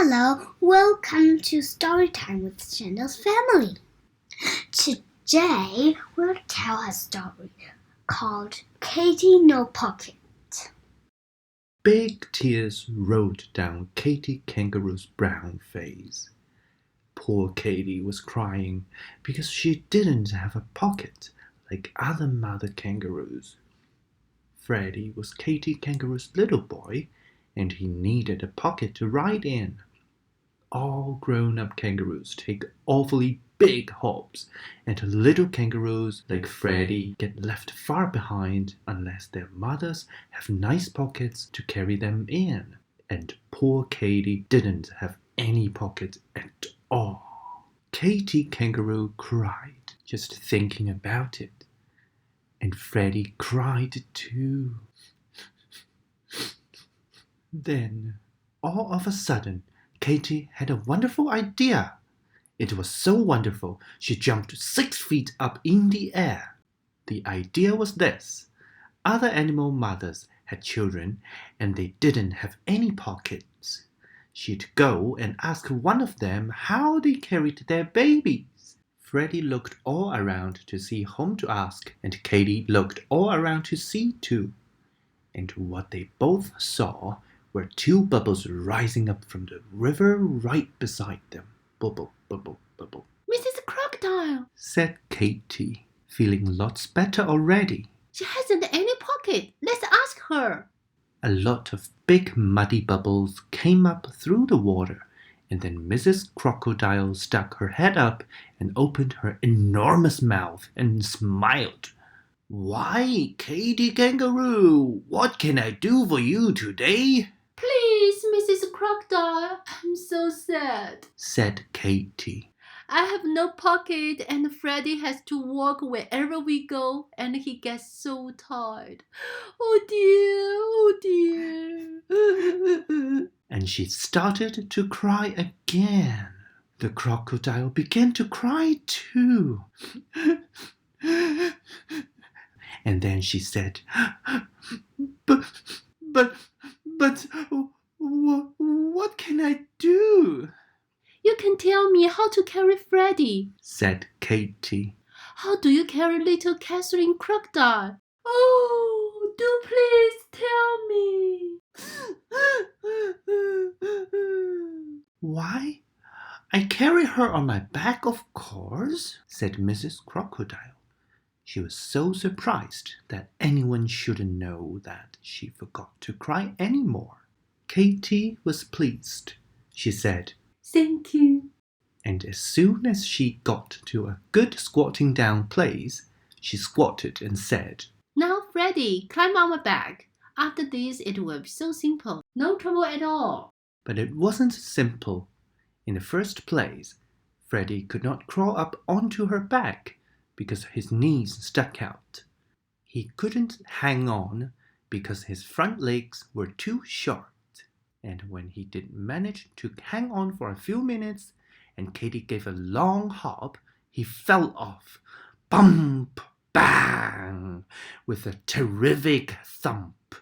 Hello, welcome to Storytime with Chandel's family. Today we'll tell a story called Katie No Pocket. Big tears rolled down Katie Kangaroo's brown face. Poor Katie was crying because she didn't have a pocket like other mother kangaroos. Freddie was Katie Kangaroo's little boy, and he needed a pocket to ride in. All grown-up kangaroos take awfully big hops, and little kangaroos like Freddie get left far behind unless their mothers have nice pockets to carry them in. And poor Katie didn't have any pocket at all. Katie Kangaroo cried just thinking about it, and Freddie cried too. Then, all of a sudden, Katie had a wonderful idea. It was so wonderful, she jumped 6 feet up in the air. The idea was this. Other animal mothers had children, and they didn't have any pockets. She'd go and ask one of them how they carried their babies. Freddie looked all around to see whom to ask, and Katie looked all around to see too. And what they both saw were 2 bubbles rising up from the river right beside them. Bubble, bubble, bubble. Mrs. Crocodile, said Katie, feeling lots better already. she hasn't any pocket. Let's ask her. A lot of big muddy bubbles came up through the water, and then Mrs. Crocodile stuck her head up and opened her enormous mouth and smiled. "Why, Katie Kangaroo, what can I do for you today?" Please, Mrs. Crocodile, I'm so sad. said Katie. I have no pocket and Freddie has to walk wherever we go and he gets so tired. Oh dear, oh dear. And she started to cry again. The crocodile began to cry too. And then she said, But, what can I do? You can tell me how to carry Freddie, said Katie. How do you carry little Catherine Crocodile? Oh, do please tell me. Why, I carry her on my back, of course, said Mrs. Crocodile. She was so surprised that anyone shouldn't know that she forgot to cry any more. Katie was pleased. She said, Thank you. And as soon as she got to a good squatting down place, she squatted and said, Now, Freddie, climb on my back. After this, it will be so simple. No trouble at all. But it wasn't simple. In the first place, Freddie could not crawl up onto her back because his knees stuck out. He couldn't hang on because his front legs were too short. And when he did manage to hang on for a few minutes and Katie gave a long hop, he fell off. Bump! Bang! With a terrific thump.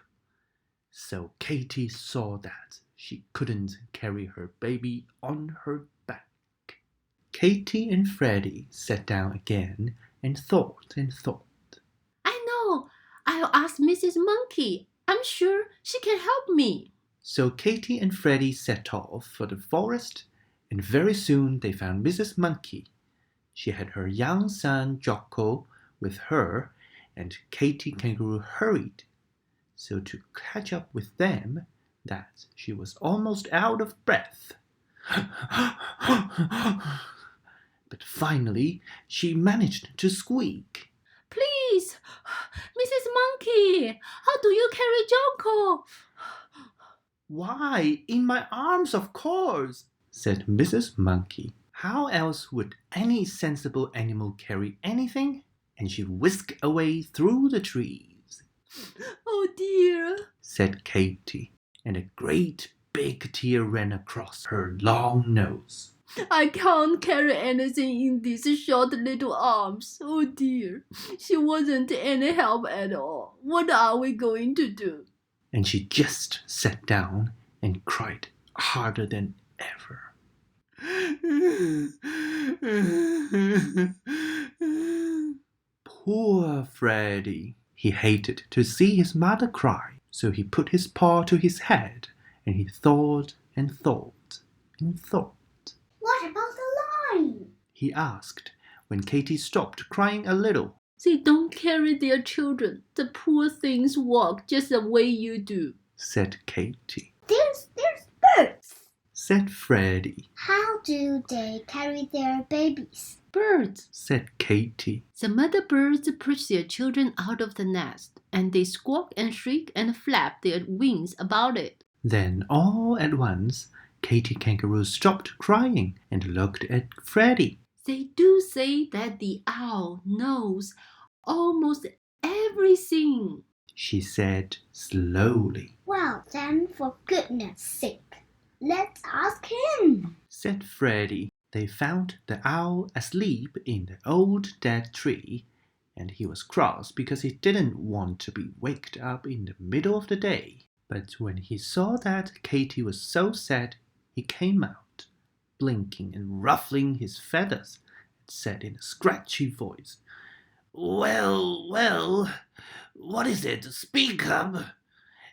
So Katie saw that she couldn't carry her baby on her back. Katie and Freddie sat down again and thought and thought. I know. I'll ask Mrs. Monkey. I'm sure she can help me. So Katie and Freddie set off for the forest, and very soon they found Mrs. Monkey. She had her young son Jocko with her, and Katie Kangaroo hurried. So to catch up with them, that she was almost out of breath. But finally, she managed to squeak. Please, Mrs. Monkey, how do you carry Jocko? Why, in my arms, of course, said Mrs. Monkey. How else would any sensible animal carry anything? And she whisked away through the trees. Oh dear, said Katie, and a great big tear ran across her long nose. I can't carry anything in these short little arms. Oh dear, she wasn't any help at all. What are we going to do? And she just sat down and cried harder than ever. Poor Freddy. He hated to see his mother cry, so he put his paw to his head and he thought and thought and thought. What about the line? He asked when Katy stopped crying a little. They don't carry their children. The poor things walk just the way you do, said Katy. There's birds. Said Freddy. How do they carry their babies? Birds, said Katy. The mother birds push their children out of the nest, and they squawk and shriek and flap their wings about it. Then all at once, Katy Kangaroo stopped crying and looked at Freddy. They do say that the owl knows almost everything, she said slowly. Well, then, for goodness sake, let's ask him, said Freddy. They found the owl asleep in the old dead tree, and he was cross because he didn't want to be waked up in the middle of the day. But when he saw that Katy was so sad, he came out, blinking and ruffling his feathers, and said in a scratchy voice, Well, what is it? Speak up,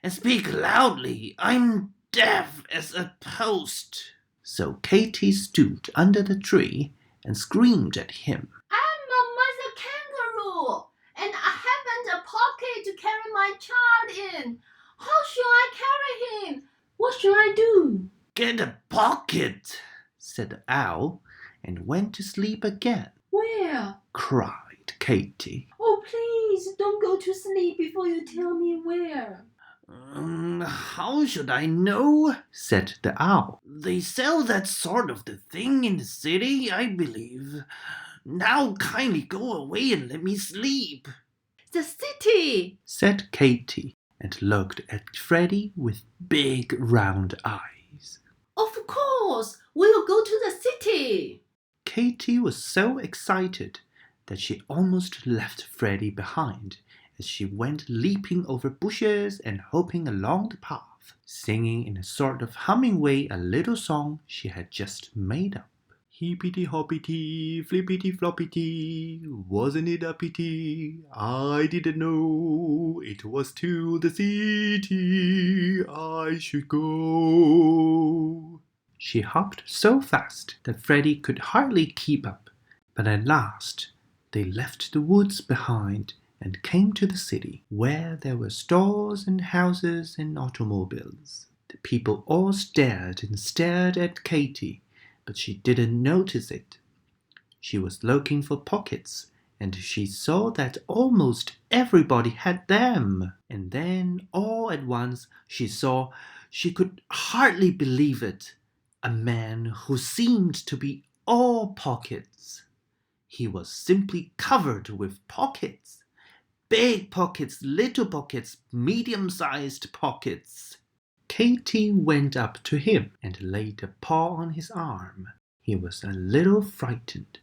and speak loudly. I'm deaf as a post. So Katy stood under the tree and screamed at him. I'm a mother kangaroo, and I haven't a pocket to carry my child in. How shall I carry him? What shall I do? Get a pocket, said the owl, and went to sleep again. Where? Cried Katy. Oh, please, don't go to sleep before you tell me where. How should I know? Said the owl. They sell that sort of the thing in the city, I believe. Now kindly go away and let me sleep. The city, said Katy, and looked at Freddy with big round eyes. Of course, we'll go to the city. Katy was so excited that she almost left Freddy behind as she went leaping over bushes and hopping along the path, singing in a sort of humming way a little song she had just made up. Hippity hoppity, flippity floppity, wasn't it a pity? I didn't know it was to the city I should go. She hopped so fast that Freddy could hardly keep up, but at last they left the woods behind and came to the city, where there were stores and houses and automobiles. The people all stared and stared at Katy, but she didn't notice it. She was looking for pockets, and she saw that almost everybody had them. And then all at once she saw, she could hardly believe it, a man who seemed to be all pockets. He was simply covered with pockets. Big pockets, little pockets, medium-sized pockets. Katy went up to him and laid a paw on his arm. He was a little frightened,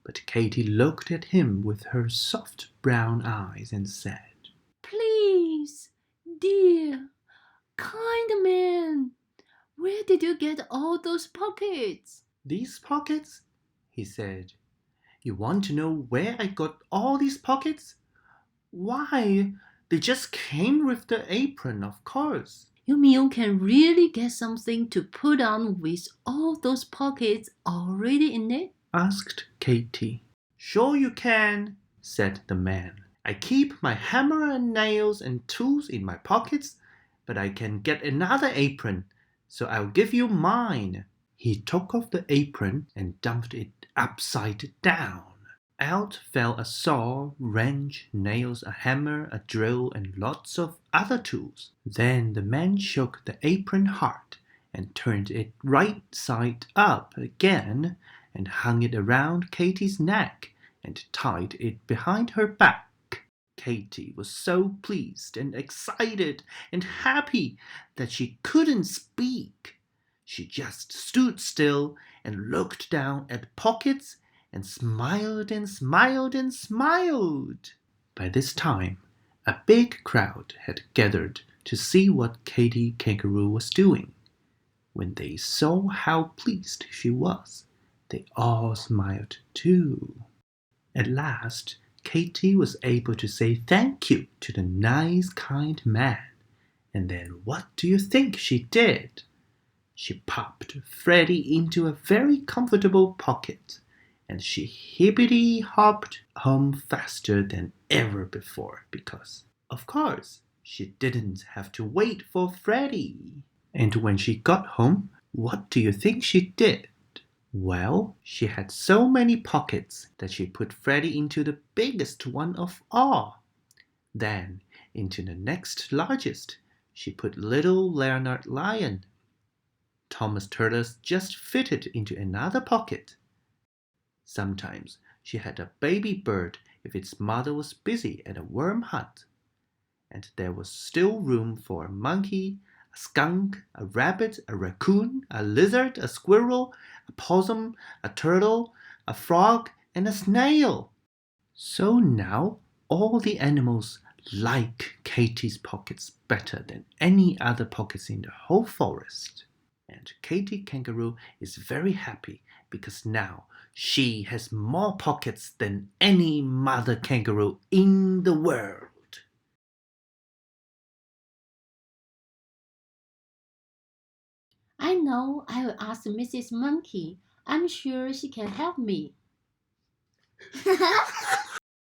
but Katy looked at him with her soft brown eyes and said, Please, dear, kind man, where did you get all those pockets? These pockets? He said. You want to know where I got all these pockets? Why, they just came with the apron, of course. You mean you can really get something to put on with all those pockets already in it? Asked Katy. Sure you can, said the man. I keep my hammer and nails and tools in my pockets, but I can get another apron, so I'll give you mine. He took off the apron and dumped it upside down. Out fell a saw, wrench, nails, a hammer, a drill, and lots of other tools. Then the man shook the apron hard and turned it right side up again and hung it around Katy's neck and tied it behind her back. Katy was so pleased and excited and happy that she couldn't speak. She just stood still and looked down at the pockets and smiled and smiled and smiled. By this time, a big crowd had gathered to see what Katy Kangaroo was doing. When they saw how pleased she was, they all smiled too. At last, Katy was able to say thank you to the nice, kind man. And then what do you think she did? She popped Freddie into a very comfortable pocket, and she hippity-hopped home faster than ever before because, of course, she didn't have to wait for Freddie. And when she got home, what do you think she did? Well, she had so many pockets that she put Freddie into the biggest one of all. Then, into the next largest, she put little Leonard Lion. Thomas Turtle just fitted into another pocket. Sometimes she had a baby bird if its mother was busy at a worm hunt. And there was still room for a monkey, a skunk, a rabbit, a raccoon, a lizard, a squirrel, a possum, a turtle, a frog, and a snail. So now all the animals like Katy's pockets better than any other pockets in the whole forest. And Katy Kangaroo is very happy because now she has more pockets than any mother kangaroo in the world. I know I will ask Mrs. Monkey. I'm sure she can help me.